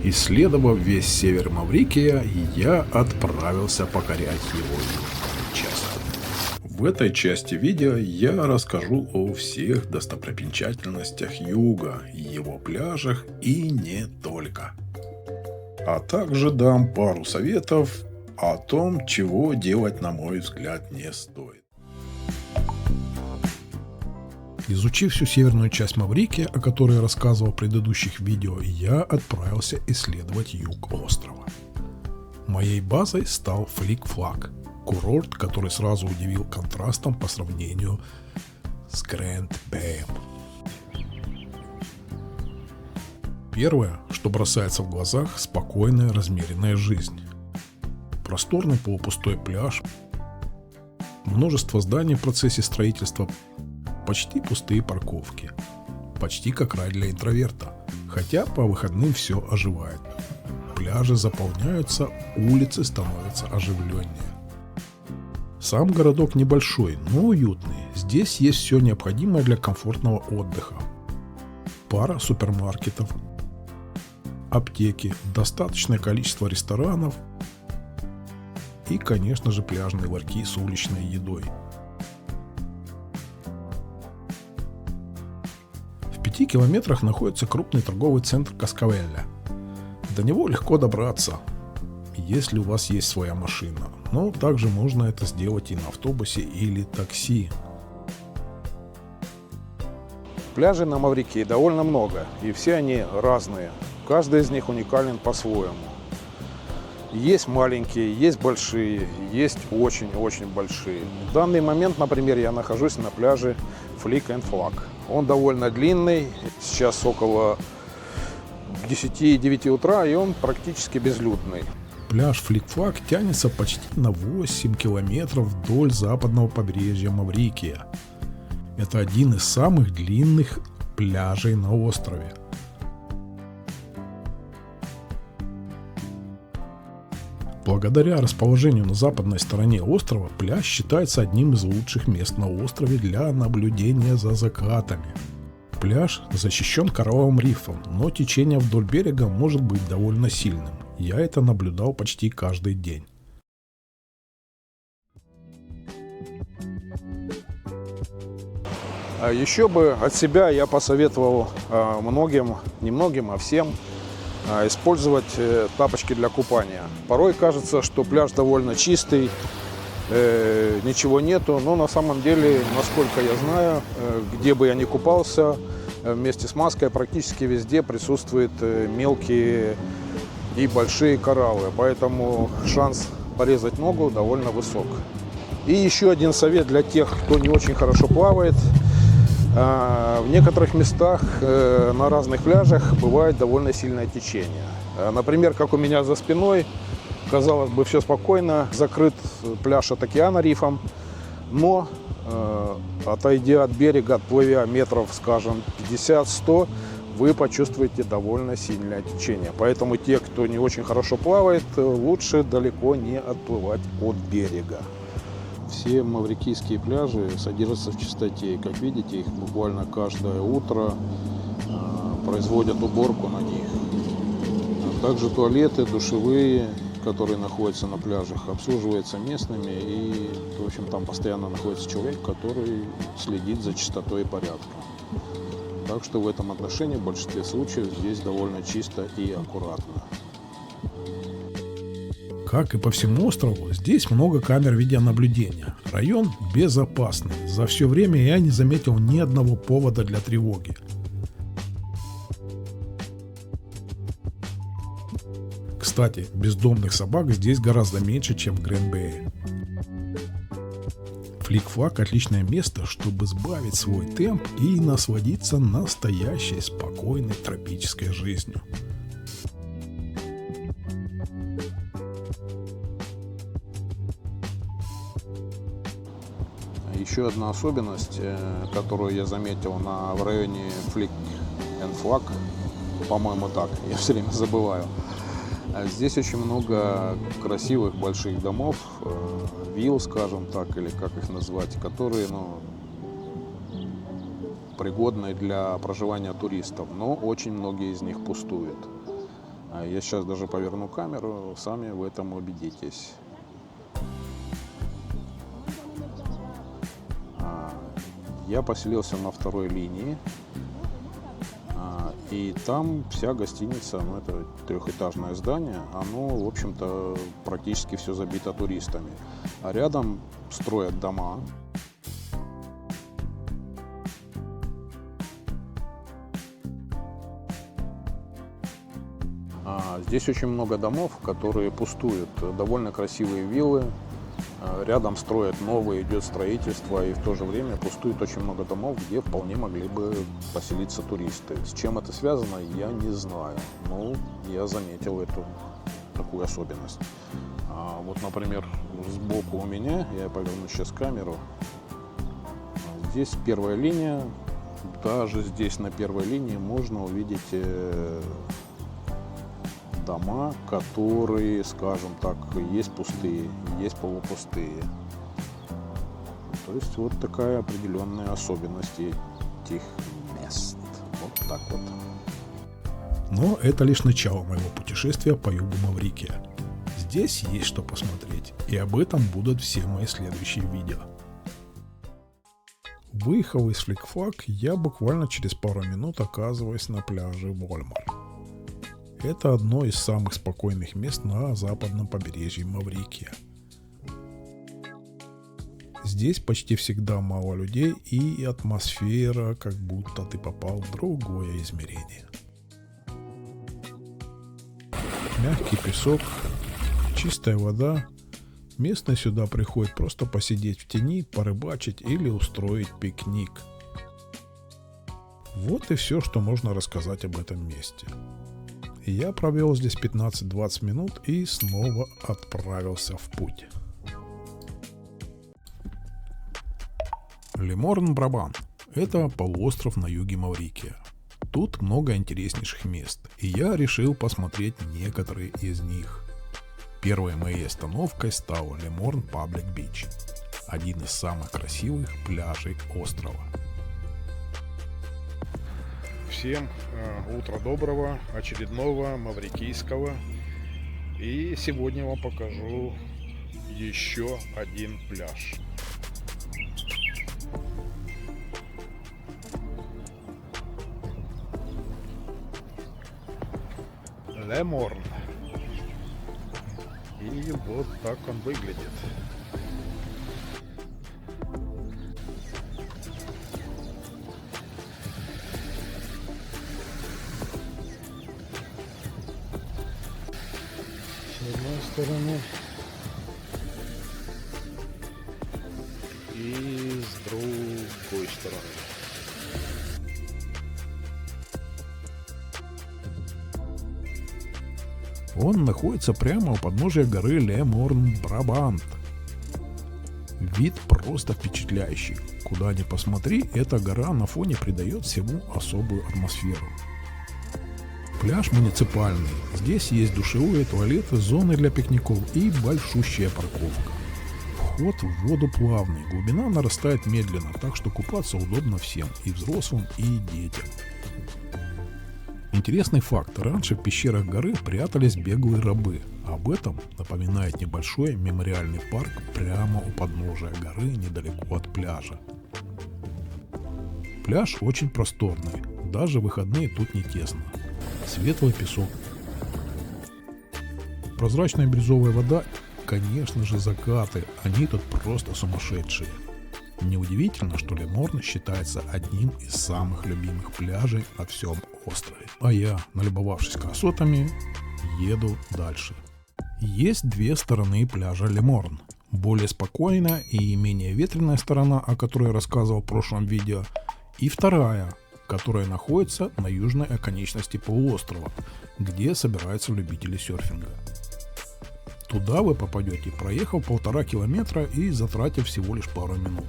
Исследовав весь север Маврикия, я отправился покорять его южную часть. В этой части видео я расскажу о всех достопримечательностях юга, его пляжах и не только. А также дам пару советов о том, чего делать, на мой взгляд, не стоит. Изучив всю северную часть Маврикия, о которой я рассказывал в предыдущих видео, я отправился исследовать юг острова. Моей базой стал Флик-Флак, курорт, который сразу удивил контрастом по сравнению с Гранд-Бэем. Первое, что бросается в глазах – спокойная, размеренная жизнь. Просторный полупустой пляж, множество зданий в процессе строительства, почти пустые парковки. Почти как рай для интроверта. Хотя по выходным все оживает. Пляжи заполняются, улицы становятся оживленнее. Сам городок небольшой, но уютный. Здесь есть все необходимое для комфортного отдыха. Пара супермаркетов, аптеки, достаточное количество ресторанов и, конечно же, пляжные ларьки с уличной едой. В 5 километрах находится крупный торговый центр Каскавелля. До него легко добраться, если у вас есть своя машина, но также можно это сделать и на автобусе или такси. Пляжей на Маврикии довольно много, и все они разные. Каждый из них уникален по-своему. Есть маленькие, есть большие, есть очень-очень большие. В данный момент, например, я нахожусь на пляже Флик-Флак. Он довольно длинный, сейчас около 10-9 утра, и он практически безлюдный. Пляж Флик-Флак тянется почти на 8 километров вдоль западного побережья Маврикия. Это один из самых длинных пляжей на острове. Благодаря расположению на западной стороне острова, пляж считается одним из лучших мест на острове для наблюдения за закатами. Пляж защищен коралловым рифом, но течение вдоль берега может быть довольно сильным. Я это наблюдал почти каждый день. Еще бы от себя я посоветовал многим, не многим, а всем использовать тапочки для купания. Порой кажется, что пляж довольно чистый, ничего нету, но на самом деле, насколько я знаю, где бы я ни купался, вместе с маской практически везде присутствуют мелкие и большие кораллы, поэтому шанс порезать ногу довольно высок. И еще один совет для тех, кто не очень хорошо плавает. В некоторых местах на разных пляжах бывает довольно сильное течение. Например, как у меня за спиной, казалось бы, все спокойно, закрыт пляж от океана рифом, но отойдя от берега, отплывя метров, скажем, 50-100, вы почувствуете довольно сильное течение. Поэтому те, кто не очень хорошо плавает, лучше далеко не отплывать от берега. Все маврикийские пляжи содержатся в чистоте. И, как видите, их буквально каждое утро производят уборку на них. Также туалеты, душевые, которые находятся на пляжах, обслуживаются местными. И, в общем, там постоянно находится человек, который следит за чистотой и порядком. Так что в этом отношении в большинстве случаев здесь довольно чисто и аккуратно. Как и по всему острову, здесь много камер видеонаблюдения. Район безопасный. За все время я не заметил ни одного повода для тревоги. Кстати, бездомных собак здесь гораздо меньше, чем в Гранд-Бэе. Флик-Флак – отличное место, чтобы сбавить свой темп и насладиться настоящей спокойной тропической жизнью. Еще одна особенность, которую я заметил в районе Флик-Флак, по-моему так, я все время забываю. Здесь очень много красивых больших домов, вилл, скажем так, или как их назвать, которые пригодны для проживания туристов, но очень многие из них пустуют. Я сейчас даже поверну камеру, сами в этом убедитесь. Я поселился на второй линии, и там вся гостиница, ну это трехэтажное здание, оно, в общем-то, практически все забито туристами. А рядом строят дома. Здесь очень много домов, которые пустуют, довольно красивые виллы. Рядом строят новые, идет строительство, и в то же время пустует очень много домов, где вполне могли бы поселиться туристы. С чем это связано, я не знаю, но я заметил эту такую особенность. Вот, например, сбоку у меня, я поверну сейчас камеру, здесь первая линия, даже здесь на первой линии можно увидеть дома, которые, скажем так, есть пустые, есть полупустые. То есть вот такая определенная особенность этих мест. Вот так вот. Но это лишь начало моего путешествия по югу Маврикия. Здесь есть что посмотреть, и об этом будут все мои следующие видео. Выехав из Фликфлак, я буквально через пару минут оказываюсь на пляже Вольмар. Это одно из самых спокойных мест на западном побережье Маврикия. Здесь почти всегда мало людей и атмосфера, как будто ты попал в другое измерение. Мягкий песок, чистая вода. Местные сюда приходят просто посидеть в тени, порыбачить или устроить пикник. Вот и все, что можно рассказать об этом месте. Я провел здесь 15-20 минут и снова отправился в путь. Леморн-Брабант – это полуостров на юге Маврикия. Тут много интереснейших мест, и я решил посмотреть некоторые из них. Первой моей остановкой стал Леморн Паблик Бич, один из самых красивых пляжей острова. Всем утро доброго, очередного маврикийского. И сегодня вам покажу еще один пляж. Леморн. И вот так он выглядит. С одной стороны и с другой стороны. Он находится прямо у подножия горы Леморн-Брабант. Вид просто впечатляющий. Куда ни посмотри, эта гора на фоне придает всему особую атмосферу. Пляж муниципальный. Здесь есть душевые, туалеты, зоны для пикников и большущая парковка. Вход в воду плавный, глубина нарастает медленно, так что купаться удобно всем, и взрослым, и детям. Интересный факт. Раньше в пещерах горы прятались беглые рабы. Об этом напоминает небольшой мемориальный парк прямо у подножия горы, недалеко от пляжа. Пляж очень просторный, даже в выходные тут не тесно. Светлый песок. Прозрачная бирюзовая вода, конечно же, закаты, они тут просто сумасшедшие. Неудивительно, что Леморн считается одним из самых любимых пляжей на всем острове. А я, налюбовавшись красотами, еду дальше. Есть две стороны пляжа Леморн. Более спокойная и менее ветреная сторона, о которой я рассказывал в прошлом видео, и вторая, которая находится на южной оконечности полуострова, где собираются любители серфинга. Туда вы попадете, проехав 1,5 километра и затратив всего лишь пару минут.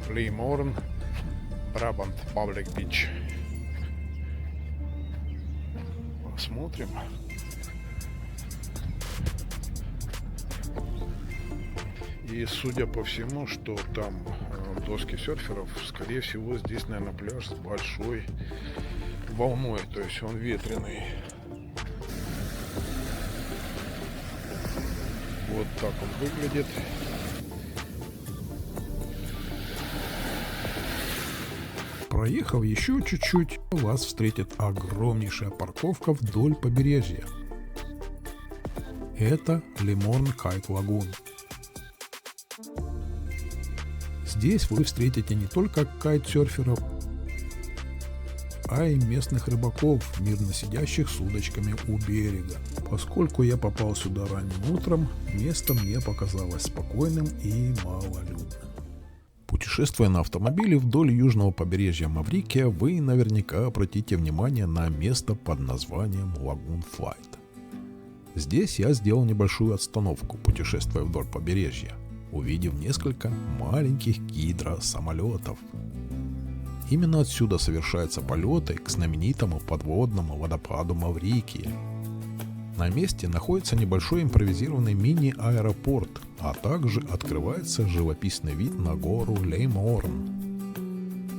Леморн, Брабант, Паблик Бич. Посмотрим. И судя по всему, что там доски серферов, скорее всего, здесь, наверное, пляж с большой волной, то есть он ветреный. так он выглядит. Проехав еще чуть-чуть, вас встретит огромнейшая парковка вдоль побережья. Это Леморн Кайт Лагун. Здесь вы встретите не только кайтсерферов, а и местных рыбаков, мирно сидящих с удочками у берега. Поскольку я попал сюда ранним утром, место мне показалось спокойным и малолюдным. Путешествуя на автомобиле вдоль южного побережья Маврикия, вы наверняка обратите внимание на место под названием Лагун Флайт. Здесь я сделал небольшую остановку, путешествуя вдоль побережья, увидев несколько маленьких гидросамолетов. Именно отсюда совершаются полеты к знаменитому подводному водопаду Маврикии. На месте находится небольшой импровизированный мини-аэропорт, а также открывается живописный вид на гору Леморн.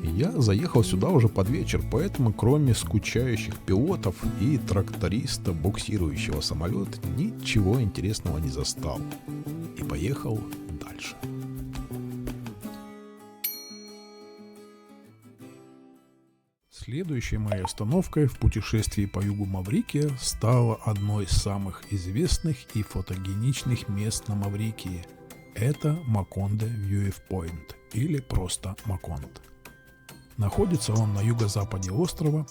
Я заехал сюда уже под вечер, поэтому кроме скучающих пилотов и тракториста, буксирующего самолет, ничего интересного не застал. И поехал дальше. Следующей моей остановкой в путешествии по югу Маврикия стало одной из самых известных и фотогеничных мест на Маврикии. Это Маконде Вьюэвпойнт, или просто Маконд. Находится он на юго-западе острова.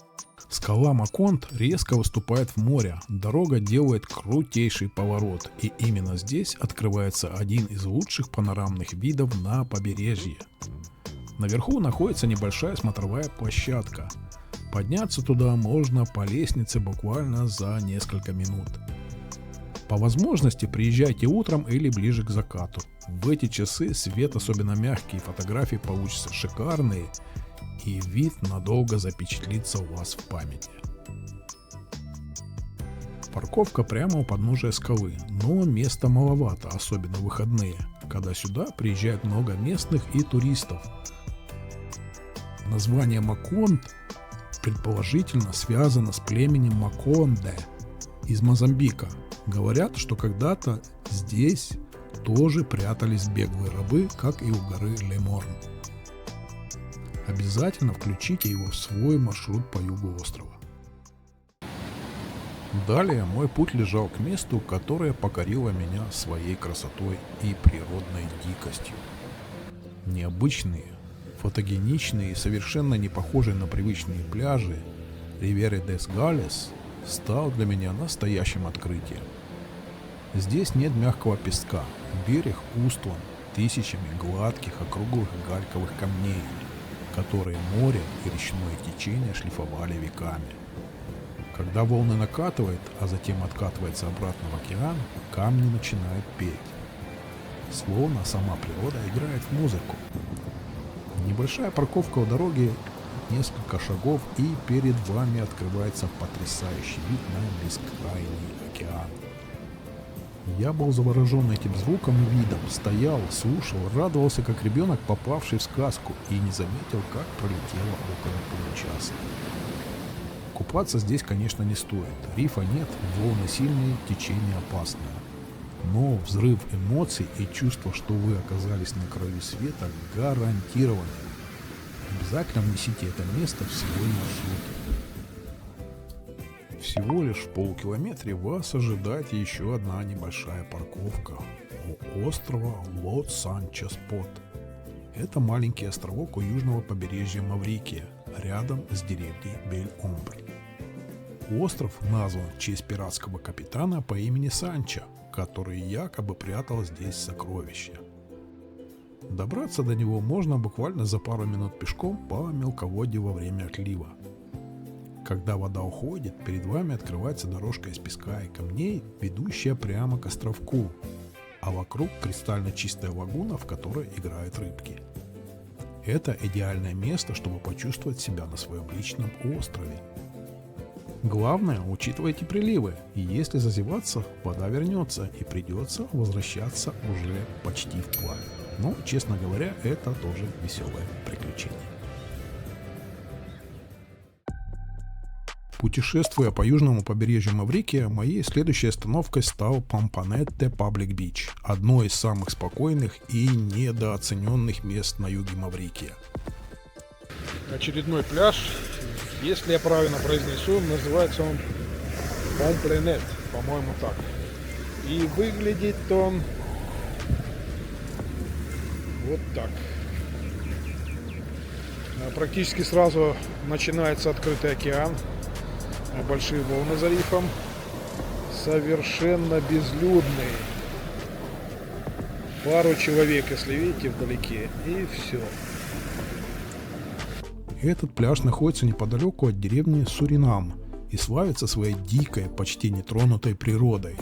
Скала Маконд резко выступает в море, дорога делает крутейший поворот, и именно здесь открывается один из лучших панорамных видов на побережье. Наверху находится небольшая смотровая площадка. Подняться туда можно по лестнице буквально за несколько минут. По возможности приезжайте утром или ближе к закату. В эти часы свет особенно мягкий, фотографии получатся шикарные, и вид надолго запечатлится у вас в памяти. Парковка прямо у подножия скалы, но места маловато, особенно в выходные, когда сюда приезжает много местных и туристов. Название Маконд предположительно связано с племенем Маконде из Мозамбика. Говорят, что когда-то здесь тоже прятались беглые рабы, как и у горы Леморн. Обязательно включите его в свой маршрут по югу острова. Далее мой путь лежал к месту, которое покорило меня своей красотой и природной дикостью. Необычные, фотогеничные и совершенно не похожие на привычные пляжи Ривьера дес Галес стал для меня настоящим открытием. Здесь нет мягкого песка, берег устлан тысячами гладких округлых гальковых камней, которые море и речное течение шлифовали веками. Когда волны накатывает, а затем откатывается обратно в океан, камни начинают петь. Словно сама природа играет в музыку. Небольшая парковка у дороги, несколько шагов, и перед вами открывается потрясающий вид на бескрайний океан. Я был заворожен этим звуком и видом, стоял, слушал, радовался как ребенок, попавший в сказку, и не заметил, как пролетело около получаса. Купаться здесь, конечно, не стоит. Рифа нет, волны сильные, течение опасное. Но взрыв эмоций и чувство, что вы оказались на краю света, гарантированы. Обязательно внесите это место в свой маршрут. Всего лишь в полукилометре вас ожидает еще одна небольшая парковка у острова Лот-Санчо-Спот. Это маленький островок у южного побережья Маврикия, рядом с деревней Бель-Омбр. Остров назван в честь пиратского капитана по имени Санчо, который якобы прятал здесь сокровища. Добраться до него можно буквально за пару минут пешком по мелководью во время отлива. Когда вода уходит, перед вами открывается дорожка из песка и камней, ведущая прямо к островку, а вокруг кристально чистая лагуна, в которой играют рыбки. Это идеальное место, чтобы почувствовать себя на своем личном острове. Главное, учитывайте приливы, и если зазеваться, вода вернется и придется возвращаться уже почти вплавь. Но, честно говоря, это тоже веселое приключение. Путешествуя по южному побережью Маврикия, моей следующей остановкой стал Пампанетте Паблик Бич, одно из самых спокойных и недооцененных мест на юге Маврикия. Очередной пляж, если я правильно произнесу, называется он Помпленет, по-моему так. И выглядит он вот так. Практически сразу начинается открытый океан, большие волны за рифом, совершенно безлюдный. Пару человек, если видите, вдалеке, и все. Этот пляж находится неподалеку от деревни Суринам и славится своей дикой, почти нетронутой природой.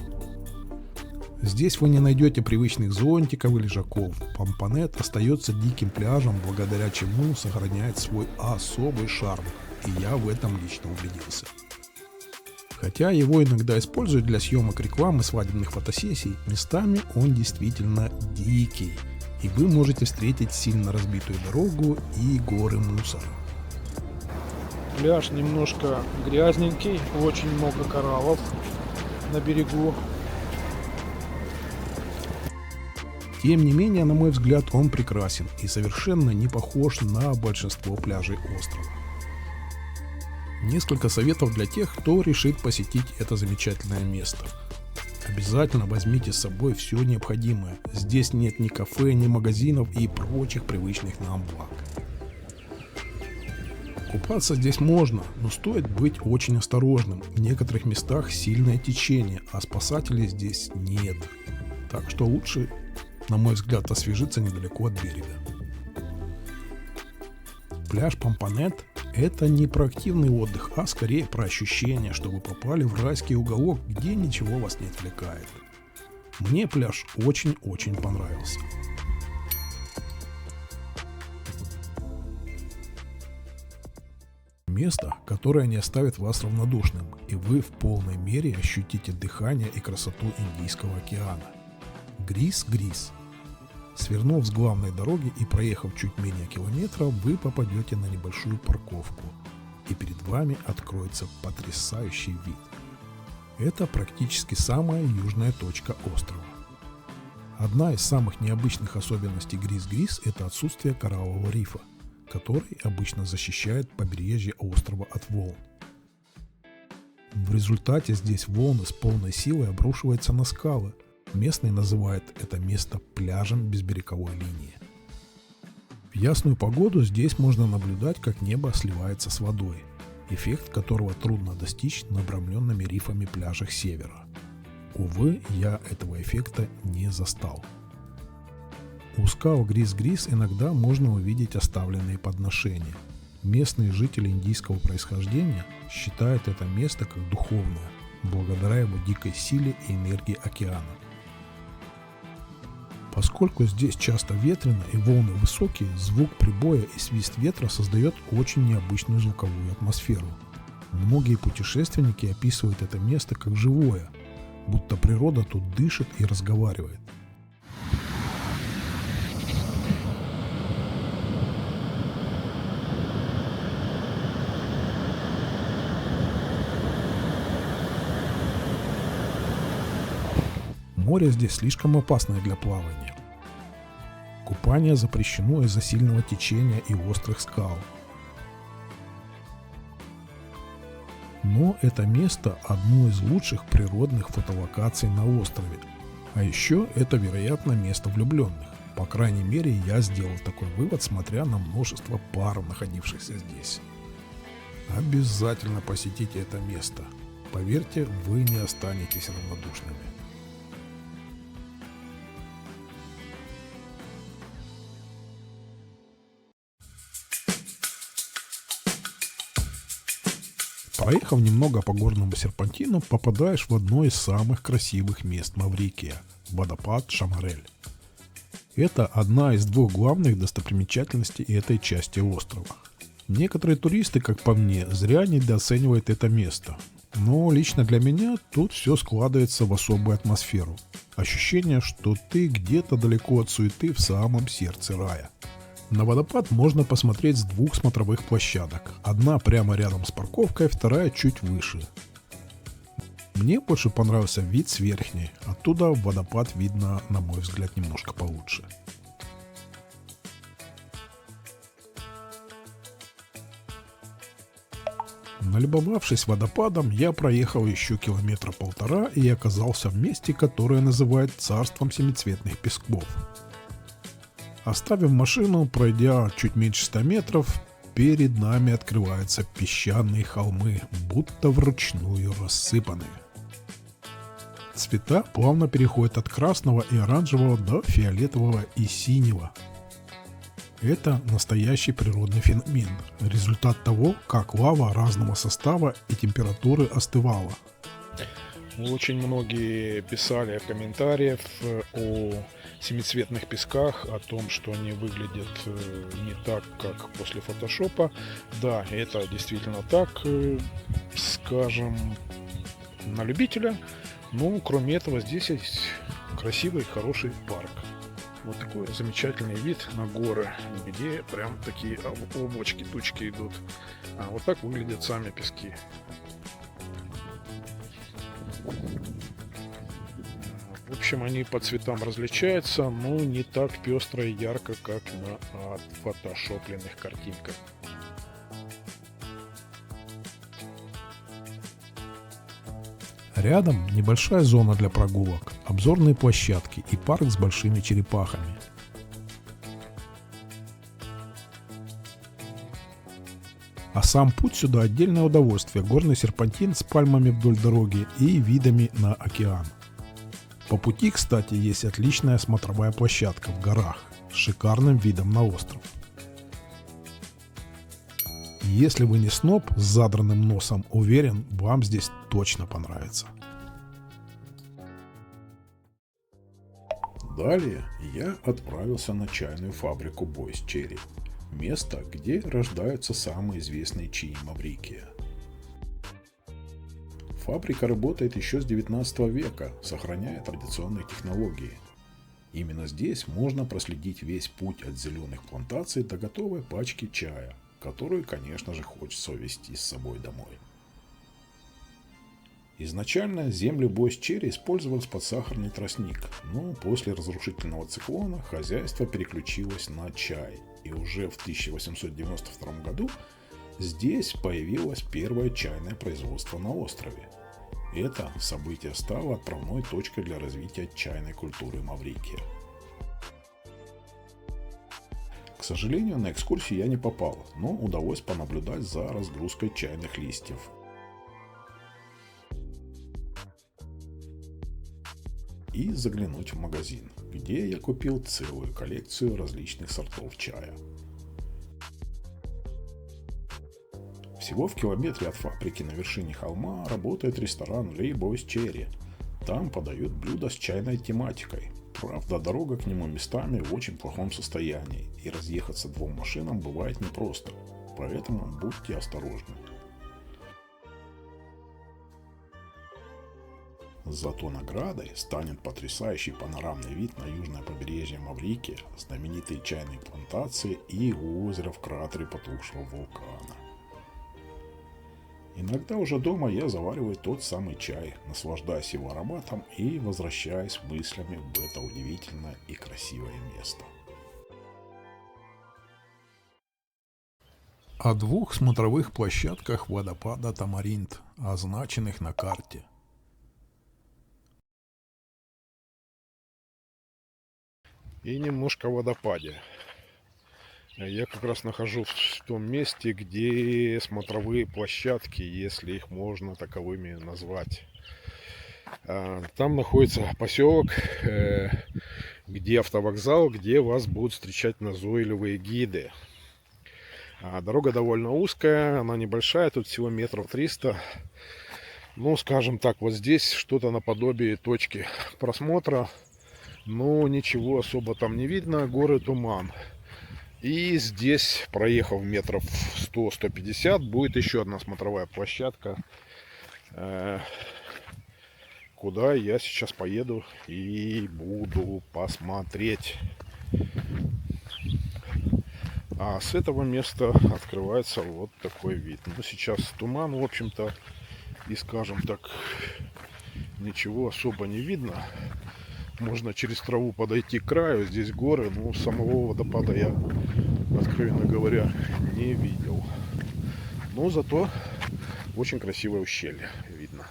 Здесь вы не найдете привычных зонтиков и лежаков. Пампанет остается диким пляжем, благодаря чему сохраняет свой особый шарм, и я в этом лично убедился. Хотя его иногда используют для съемок рекламы свадебных фотосессий, местами он действительно дикий, и вы можете встретить сильно разбитую дорогу и горы мусора. Пляж немножко грязненький, очень много кораллов на берегу. Тем не менее, на мой взгляд, он прекрасен и совершенно не похож на большинство пляжей острова. Несколько советов для тех, кто решит посетить это замечательное место. Обязательно возьмите с собой все необходимое. Здесь нет ни кафе, ни магазинов и прочих привычных нам благ. Купаться здесь можно, но стоит быть очень осторожным. В некоторых местах сильное течение, а спасателей здесь нет. Так что лучше, на мой взгляд, освежиться недалеко от берега. Пляж Пампанет – это не про активный отдых, а скорее про ощущение, что вы попали в райский уголок, где ничего вас не отвлекает. Мне пляж очень-очень понравился. Место, которое не оставит вас равнодушным, и вы в полной мере ощутите дыхание и красоту Индийского океана. Грис-Грис. Свернув с главной дороги и проехав чуть менее километра, вы попадете на небольшую парковку, и перед вами откроется потрясающий вид. Это практически самая южная точка острова. Одна из самых необычных особенностей Грис-Грис – это отсутствие кораллового рифа, который обычно защищает побережье острова от волн. В результате здесь волны с полной силой обрушиваются на скалы. Местные называют это место пляжем без береговой линии. В ясную погоду здесь можно наблюдать, как небо сливается с водой, эффект которого трудно достичь на обрамленными рифами пляжах севера. Увы, я этого эффекта не застал. У скал Грис-Грис иногда можно увидеть оставленные подношения. Местные жители индийского происхождения считают это место как духовное, благодаря его дикой силе и энергии океана. Поскольку здесь часто ветрено и волны высокие, звук прибоя и свист ветра создает очень необычную звуковую атмосферу. Многие путешественники описывают это место как живое, будто природа тут дышит и разговаривает. Море здесь слишком опасное для плавания. Купание запрещено из-за сильного течения и острых скал. Но это место одно из лучших природных фотолокаций на острове. А еще это, вероятно, место влюбленных. По крайней мере, я сделал такой вывод, смотря на множество пар, находившихся здесь. Обязательно посетите это место. Поверьте, вы не останетесь равнодушными. Проехав немного по горному серпантину, попадаешь в одно из самых красивых мест Маврикия – водопад Шамарель. Это одна из двух главных достопримечательностей этой части острова. Некоторые туристы, как по мне, зря недооценивают это место. Но лично для меня тут все складывается в особую атмосферу. Ощущение, что ты где-то далеко от суеты в самом сердце рая. На водопад можно посмотреть с двух смотровых площадок. Одна прямо рядом с парковкой, вторая чуть выше. Мне больше понравился вид с верхней. Оттуда водопад видно, на мой взгляд, немножко получше. Налюбовавшись водопадом, я проехал еще километра полтора и оказался в месте, которое называют царством семицветных песков. Оставив машину, пройдя чуть меньше 100 метров, перед нами открываются песчаные холмы, будто вручную рассыпанные. Цвета плавно переходят от красного и оранжевого до фиолетового и синего. Это настоящий природный феномен, результат того, как лава разного состава и температуры остывала. Очень многие писали комментариев о семицветных песках, о том, что они выглядят не так, как после фотошопа. Да, это действительно так, скажем, на любителя. Но кроме этого здесь есть красивый, хороший парк. Вот такой замечательный вид на горы, где прям такие облачки, тучки идут. А вот так выглядят сами пески. В общем, они по цветам различаются, но не так пестро и ярко, как на отфотошопленных картинках. Рядом небольшая зона для прогулок, обзорные площадки и парк с большими черепахами. А сам путь сюда отдельное удовольствие, горный серпантин с пальмами вдоль дороги и видами на океан. По пути, кстати, есть отличная смотровая площадка в горах с шикарным видом на остров. Если вы не сноб с задранным носом, уверен, вам здесь точно понравится. Далее я отправился на чайную фабрику Бойс Черри, место, где рождаются самые известные чаи Маврикия. Фабрика работает еще с 19 века, сохраняя традиционные технологии. Именно здесь можно проследить весь путь от зеленых плантаций до готовой пачки чая, которую, конечно же, хочется увезти с собой домой. Изначально земли Бойс Черри использовались под сахарный тростник, но после разрушительного циклона хозяйство переключилось на чай, и уже в 1892 году здесь появилось первое чайное производство на острове. Это событие стало отправной точкой для развития чайной культуры Маврикия. К сожалению, на экскурсию я не попал, но удалось понаблюдать за разгрузкой чайных листьев. И заглянуть в магазин, где я купил целую коллекцию различных сортов чая. Всего в километре от фабрики на вершине холма работает ресторан Лей Бойс Черри. Там подают блюда с чайной тематикой. Правда, дорога к нему местами в очень плохом состоянии, и разъехаться двум машинам бывает непросто, поэтому будьте осторожны. Зато наградой станет потрясающий панорамный вид на южное побережье Маврикия, знаменитые чайные плантации и озеро в кратере потухшего вулкана. Иногда уже дома я завариваю тот самый чай, наслаждаясь его ароматом и возвращаясь мыслями в это удивительное и красивое место. О двух смотровых площадках водопада Тамаринт, означенных на карте. И немножко о водопаде. Я как раз нахожусь в том месте, где смотровые площадки, если их можно таковыми назвать. Там находится поселок, где автовокзал, где вас будут встречать назойливые гиды. Дорога довольно узкая, она небольшая, тут всего метров 300. Ну, скажем так, вот здесь что-то наподобие точки просмотра. Но ничего особо там не видно, горы, туман. И здесь, проехав метров 100-150, будет еще одна смотровая площадка, куда я сейчас поеду и буду посмотреть. А с этого места открывается вот такой вид. Ну, сейчас туман, в общем-то, и, скажем так, ничего особо не видно. Можно через траву подойти к краю, здесь горы, но самого водопада я, откровенно говоря, не видел. Но зато очень красивое ущелье видно.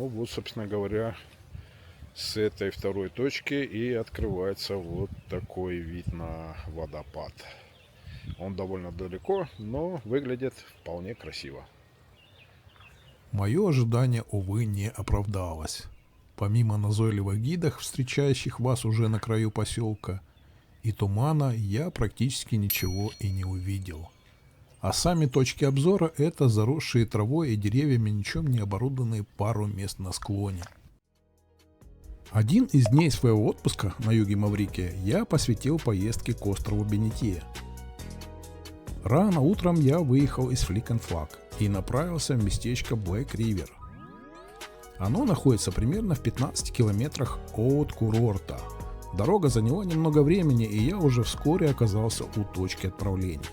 Ну вот, собственно говоря, с этой второй точки и открывается вот такой вид на водопад. Он довольно далеко, но выглядит вполне красиво. Мое ожидание, увы, не оправдалось. Помимо назойливых гидов, встречающих вас уже на краю поселка, и тумана, я практически ничего и не увидел. А сами точки обзора — это заросшие травой и деревьями ничем не оборудованные пару мест на склоне. Один из дней своего отпуска на юге Маврикия я посвятил поездке к острову Бенетье. Рано утром я выехал из Флик-энд-Флаг и направился в местечко Блэк-Ривер. Оно находится примерно в 15 километрах от курорта. Дорога заняла немного времени, и я уже вскоре оказался у точки отправления.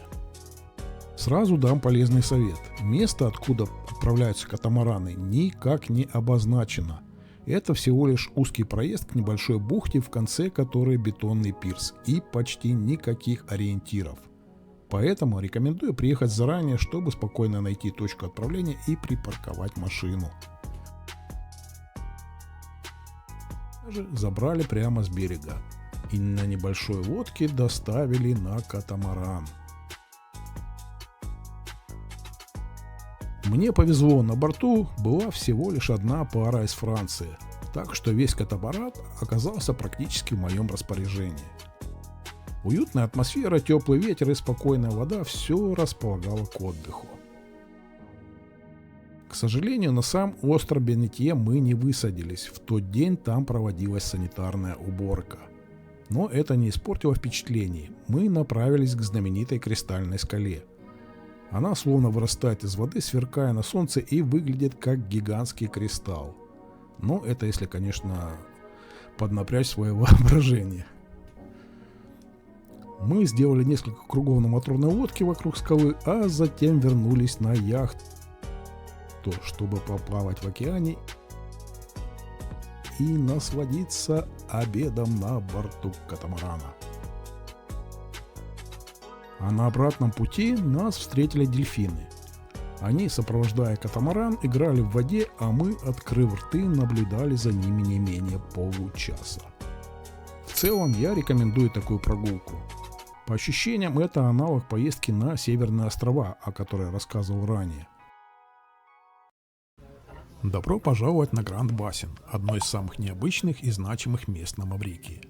Сразу дам полезный совет. Место, откуда отправляются катамараны, никак не обозначено. Это всего лишь узкий проезд к небольшой бухте, в конце которой бетонный пирс, и почти никаких ориентиров. Поэтому рекомендую приехать заранее, чтобы спокойно найти точку отправления и припарковать машину. Забрали прямо с берега и на небольшой лодке доставили на катамаран. Мне повезло, на борту была всего лишь одна пара из Франции, так что весь катамаран оказался практически в моем распоряжении. Уютная атмосфера, теплый ветер и спокойная вода — все располагало к отдыху. К сожалению, на сам остров Бенетье мы не высадились, в тот день там проводилась санитарная уборка. Но это не испортило впечатлений, мы направились к знаменитой кристальной скале. Она словно вырастает из воды, сверкая на солнце, и выглядит как гигантский кристалл. Но это если, конечно, поднапрячь свое воображение. Мы сделали несколько кругов на моторной лодке вокруг скалы, а затем вернулись на яхту, чтобы поплавать в океане и насладиться обедом на борту катамарана. А на обратном пути нас встретили дельфины. Они, сопровождая катамаран, играли в воде, а мы, открыв рты, наблюдали за ними не менее получаса. В целом, я рекомендую такую прогулку. По ощущениям, это аналог поездки на Северные острова, о которой рассказывал ранее. Добро пожаловать на Гранд Бассейн, одно из самых необычных и значимых мест на Маврикии.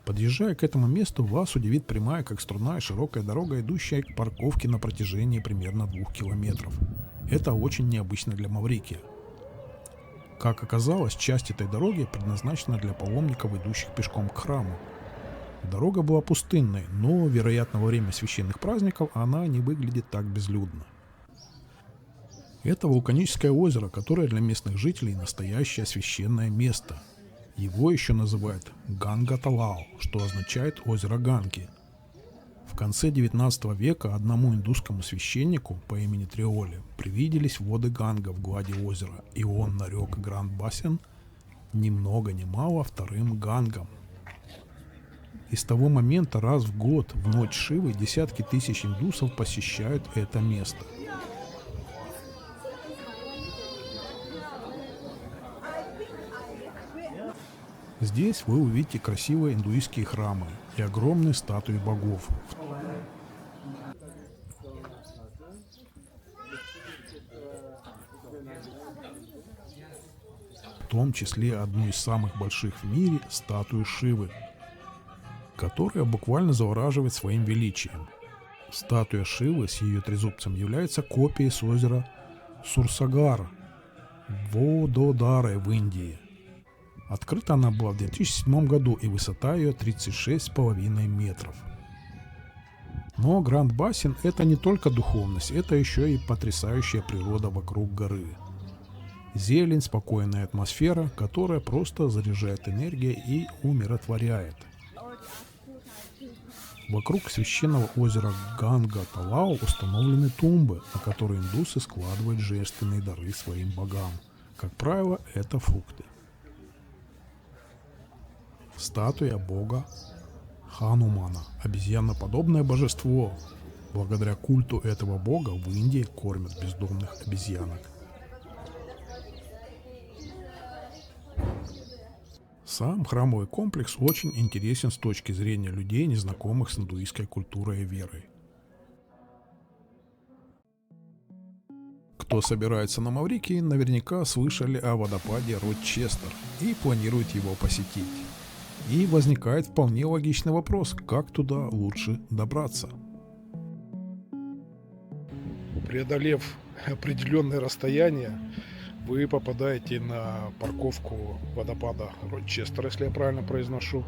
Подъезжая к этому месту, вас удивит прямая, как струна, и широкая дорога, идущая к парковке на протяжении примерно 2 километров. Это очень необычно для Маврикия. Как оказалось, часть этой дороги предназначена для паломников, идущих пешком к храму. Дорога была пустынной, но, вероятно, во время священных праздников она не выглядит так безлюдно. Это вулканическое озеро, которое для местных жителей настоящее священное место. Его еще называют Ганга-Талао, что означает озеро Ганги. В конце 19 века одному индусскому священнику по имени Триоли привиделись воды Ганга в глади озера, и он нарек Гранд Бассейн ни много ни мало вторым Гангом. И с того момента раз в год в ночь Шивы десятки тысяч индусов посещают это место. Здесь вы увидите красивые индуистские храмы и огромные статуи богов. В том числе одну из самых больших в мире статую Шивы, которая буквально завораживает своим величием. Статуя Шивы с ее трезубцем является копией с озера Сурсагар в Вододаре в Индии. Открыта она была в 2007 году, и высота ее 36,5 метров. Но Гранд Бассейн – это не только духовность, это еще и потрясающая природа вокруг горы. Зелень, спокойная атмосфера, которая просто заряжает энергией и умиротворяет. Вокруг священного озера Ганга-Талау установлены тумбы, на которые индусы складывают жертвенные дары своим богам. Как правило, это фрукты. Статуя бога Ханумана, обезьяноподобное божество. Благодаря культу этого бога в Индии кормят бездомных обезьянок. Сам храмовый комплекс очень интересен с точки зрения людей, незнакомых с индуистской культурой и верой. Кто собирается на Маврикии, наверняка слышали о водопаде Рочестер и планирует его посетить. И возникает вполне логичный вопрос, как туда лучше добраться. Преодолев определенное расстояние, вы попадаете на парковку водопада Рочестер, если я правильно произношу.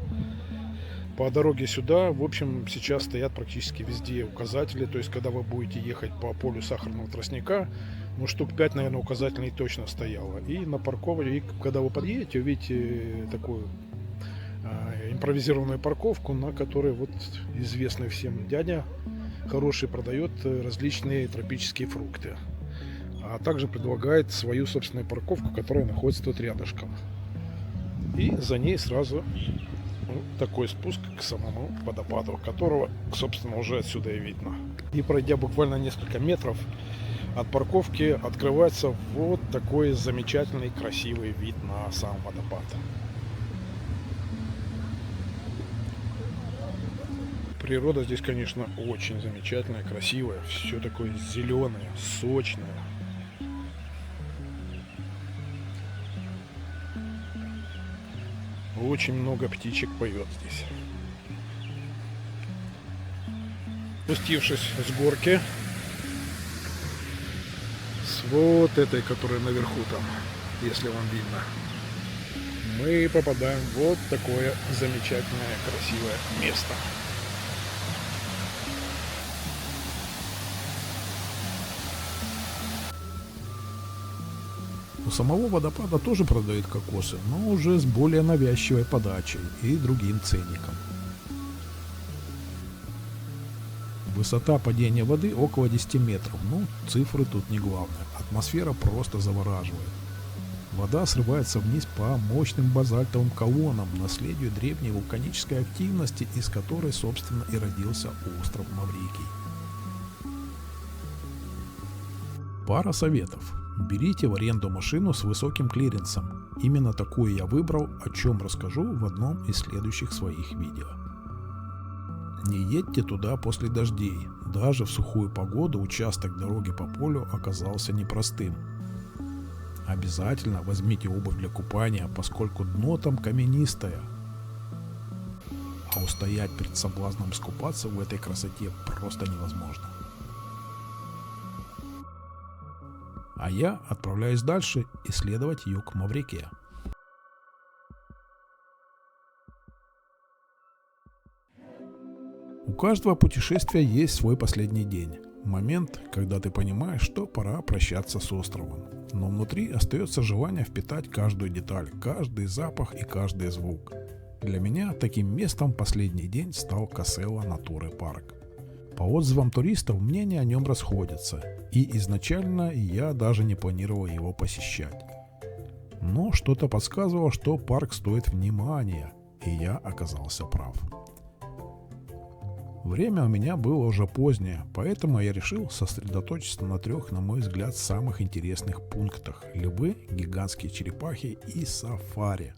По дороге сюда, в общем, сейчас стоят практически везде указатели. То есть, когда вы будете ехать по полю сахарного тростника, штук 5, наверное, указателей точно стояло. И на парковке, и когда вы подъедете, увидите такую импровизированную парковку, на которой вот известный всем дядя хороший продает различные тропические фрукты. А также предлагает свою собственную парковку, которая находится тут рядышком. И за ней сразу такой спуск к самому водопаду, которого, собственно, уже отсюда и видно. И пройдя буквально несколько метров от парковки, открывается вот такой замечательный, красивый вид на сам водопад. Природа здесь, конечно, очень замечательная, красивая, все такое зеленое, сочное. Очень много птичек поет здесь. Спустившись с горки, с вот этой, которая наверху там, если вам видно, мы попадаем в вот такое замечательное, красивое место. У самого водопада тоже продают кокосы, но уже с более навязчивой подачей и другим ценником. Высота падения воды около 10 метров, но цифры тут не главное. Атмосфера просто завораживает. Вода срывается вниз по мощным базальтовым колоннам, наследию древней вулканической активности, из которой, собственно, и родился остров Маврикий. Пара советов. Берите в аренду машину с высоким клиренсом. Именно такую я выбрал, о чем расскажу в одном из следующих своих видео. Не едьте туда после дождей. Даже в сухую погоду участок дороги по полю оказался непростым. Обязательно возьмите обувь для купания, поскольку дно там каменистое. А устоять перед соблазном искупаться в этой красоте просто невозможно. А я отправляюсь дальше исследовать юг Маврикия. У каждого путешествия есть свой последний день. Момент, когда ты понимаешь, что пора прощаться с островом. Но внутри остается желание впитать каждую деталь, каждый запах и каждый звук. Для меня таким местом последний день стал Касела Натуре Парк. По отзывам туристов мнения о нем расходятся, и изначально я даже не планировал его посещать. Но что-то подсказывало, что парк стоит внимания, и я оказался прав. Время у меня было уже позднее, поэтому я решил сосредоточиться на 3, на мой взгляд, самых интересных пунктах: львы, гигантские черепахи и сафари.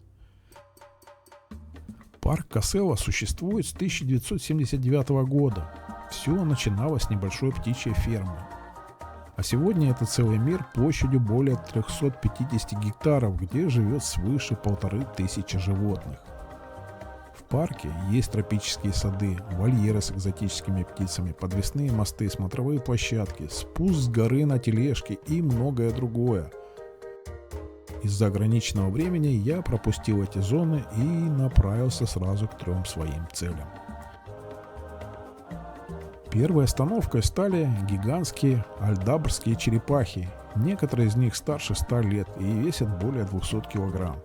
Парк Касела существует с 1979 года. Все начиналось с небольшой птичьей фермы. А сегодня это целый мир площадью более 350 гектаров, где живет свыше 1500 животных. В парке есть тропические сады, вольеры с экзотическими птицами, подвесные мосты, смотровые площадки, спуск с горы на тележке и многое другое. Из-за ограниченного времени я пропустил эти зоны и направился сразу к 3 своим целям. Первой остановкой стали гигантские альдабрские черепахи. Некоторые из них старше 100 лет и весят более 200 килограмм.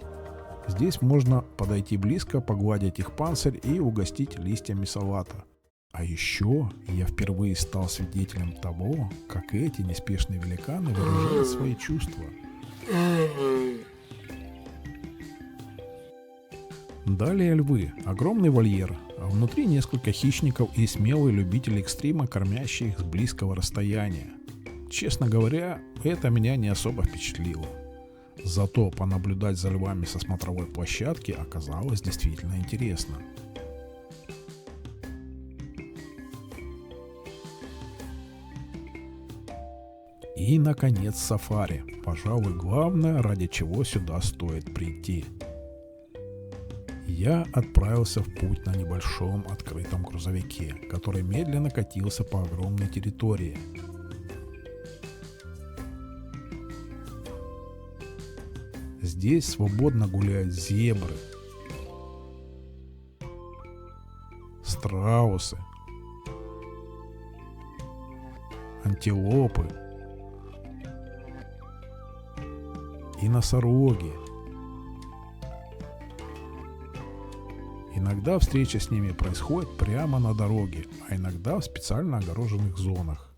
Здесь можно подойти близко, погладить их панцирь и угостить листьями салата. А еще я впервые стал свидетелем того, как эти неспешные великаны выражают свои чувства. Далее львы. Огромный вольер, а внутри несколько хищников и смелые любители экстрима, кормящие их с близкого расстояния. Честно говоря, это меня не особо впечатлило. Зато понаблюдать за львами со смотровой площадки оказалось действительно интересно. И, наконец, сафари. Пожалуй, главное, ради чего сюда стоит прийти. Я отправился в путь на небольшом открытом грузовике, который медленно катился по огромной территории. Здесь свободно гуляют зебры, страусы, антилопы и носороги. Иногда встреча с ними происходит прямо на дороге, а иногда в специально огороженных зонах.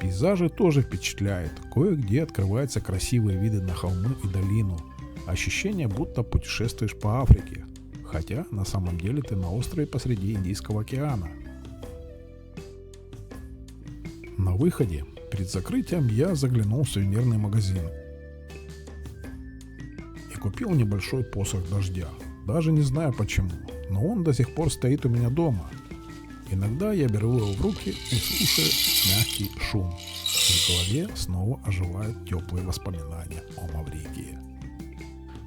Пейзажи тоже впечатляют. Кое-где открываются красивые виды на холмы и долину. Ощущение, будто путешествуешь по Африке, хотя на самом деле ты на острове посреди Индийского океана. На выходе, перед закрытием, я заглянул в сувенирный магазин и купил небольшой посох дождя. Даже не знаю почему, но он до сих пор стоит у меня дома. Иногда я беру его в руки и слушаю мягкий шум. В голове снова оживают теплые воспоминания о Маврикии.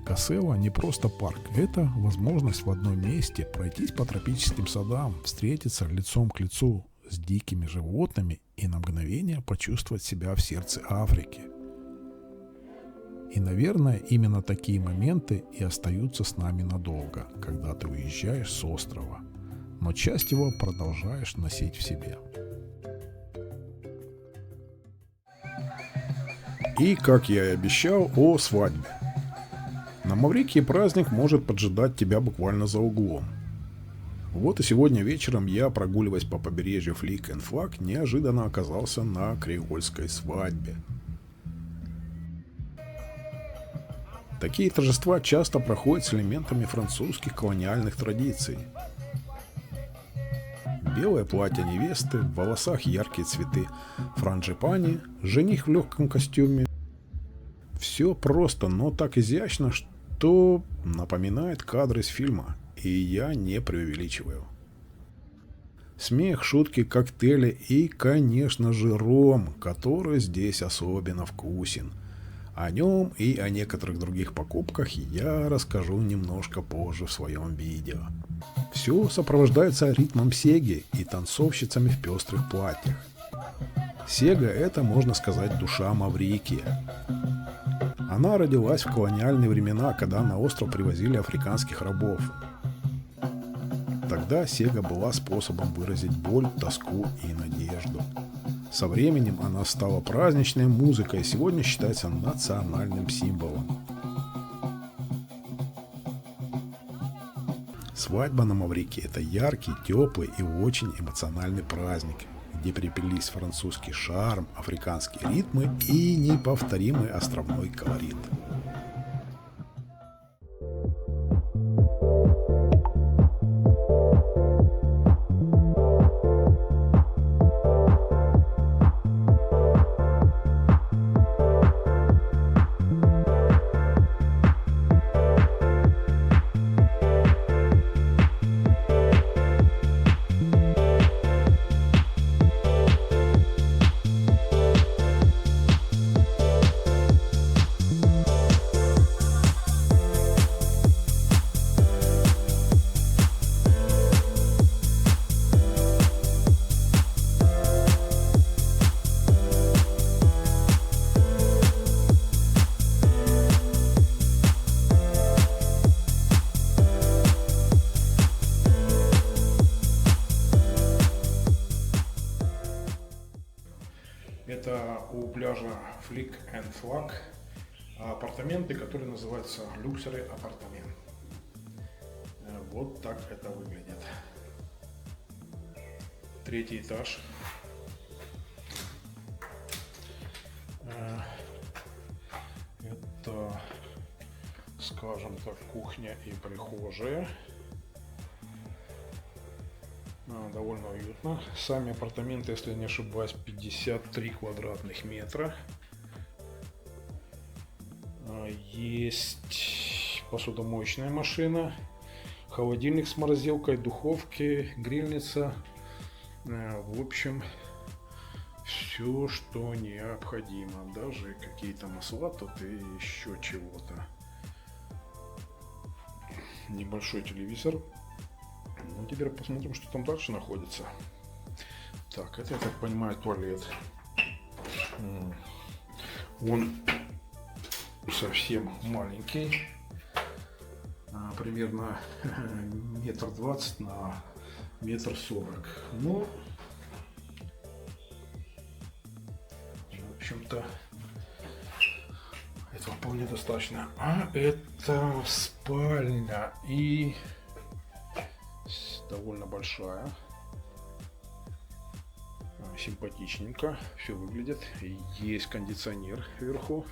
Касева не просто парк, это возможность в одном месте пройтись по тропическим садам, встретиться лицом к лицу с дикими животными и на мгновение почувствовать себя в сердце Африки. И, наверное, именно такие моменты и остаются с нами надолго, когда ты уезжаешь с острова, но часть его продолжаешь носить в себе. И, как я и обещал, о свадьбе. На Маврикии праздник может поджидать тебя буквально за углом. Вот и сегодня вечером я, прогуливаясь по побережью Флик-энд-Флаг, неожиданно оказался на креольской свадьбе. Такие торжества часто проходят с элементами французских колониальных традиций. Белое платье невесты, в волосах яркие цветы франджипани, жених в легком костюме. Все просто, но так изящно, что напоминает кадры из фильма, и я не преувеличиваю. Смех, шутки, коктейли и, конечно же, ром, который здесь особенно вкусен. О нем и о некоторых других покупках я расскажу немножко позже в своем видео. Все сопровождается ритмом сеги и танцовщицами в пестрых платьях. Сега — это, можно сказать, душа Маврикии. Она родилась в колониальные времена, когда на остров привозили африканских рабов. Тогда сега была способом выразить боль, тоску и надежду. Со временем она стала праздничной музыкой и сегодня считается национальным символом. Свадьба на Маврикии — это яркий, теплый и очень эмоциональный праздник, где переплелись французский шарм, африканские ритмы и неповторимый островной колорит. пляжа Flick and Flag апартаменты, которые называются Luxury апартамент. Вот так это выглядит. 3-й этаж. Это, скажем так, кухня и прихожая. Довольно уютно. Сами апартаменты, если не ошибаюсь, 53 квадратных метра. Есть посудомоечная машина, холодильник с морозилкой, духовки, грильница. В общем, все, что необходимо. Даже какие-то масла тут и еще чего-то. Небольшой телевизор. Ну, теперь посмотрим, что там дальше находится. Так, это, я так понимаю, туалет. Он совсем маленький. Примерно 1,20 м на 1,40 м. Ну, в общем-то, этого вполне достаточно. А это спальня и довольно большая, симпатичненько все выглядит. Есть кондиционер вверху,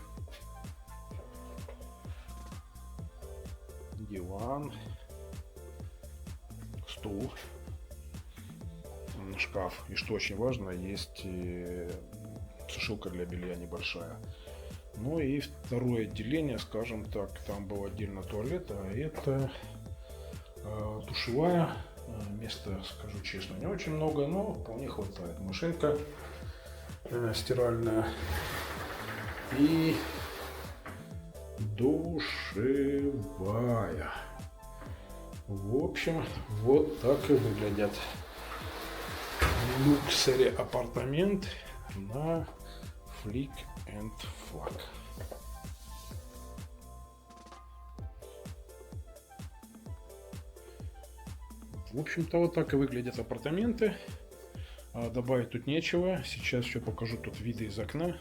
диван, стул, шкаф. И что очень важно, есть сушилка для белья небольшая. Ну и второе отделение, скажем так, там был отдельно туалет, а это душевая. Места, скажу честно, не очень много, но вполне хватает. Машинка стиральная и душевая. В общем, вот так и выглядят люксери апартамент на Flick and Flag. В общем-то, вот так и выглядят апартаменты. Добавить тут нечего. Сейчас еще покажу тут виды из окна.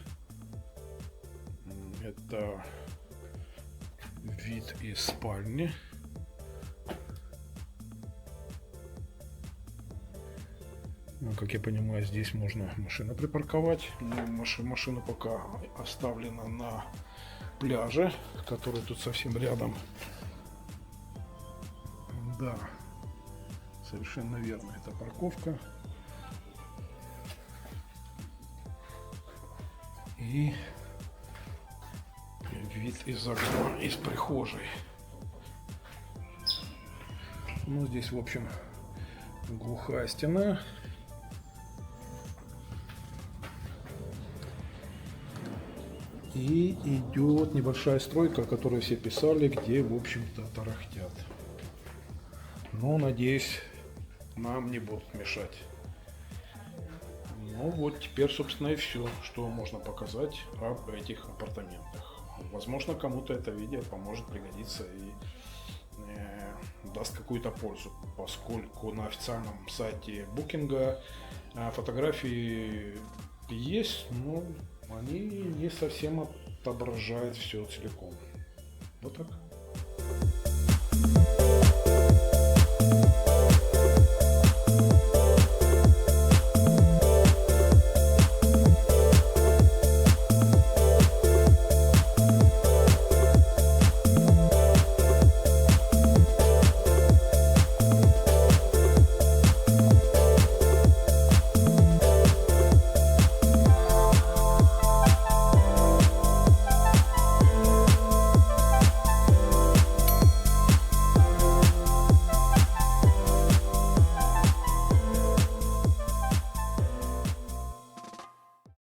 Это вид из спальни. Как я понимаю, здесь можно машину припарковать. Но машина пока оставлена на пляже, который тут совсем рядом. Да. Совершенно верно, это парковка. И вид из окна, из прихожей. Ну, здесь, в общем, глухая стена. И идет небольшая стройка, о которой все писали, где, в общем-то, тарахтят. Но, надеюсь, нам не будут мешать. Ну вот теперь, собственно, и все, что можно показать об этих апартаментах. Возможно, кому-то это видео поможет, пригодиться и даст какую-то пользу, поскольку на официальном сайте букинга фотографии есть, но они не совсем отображают все целиком. Вот так.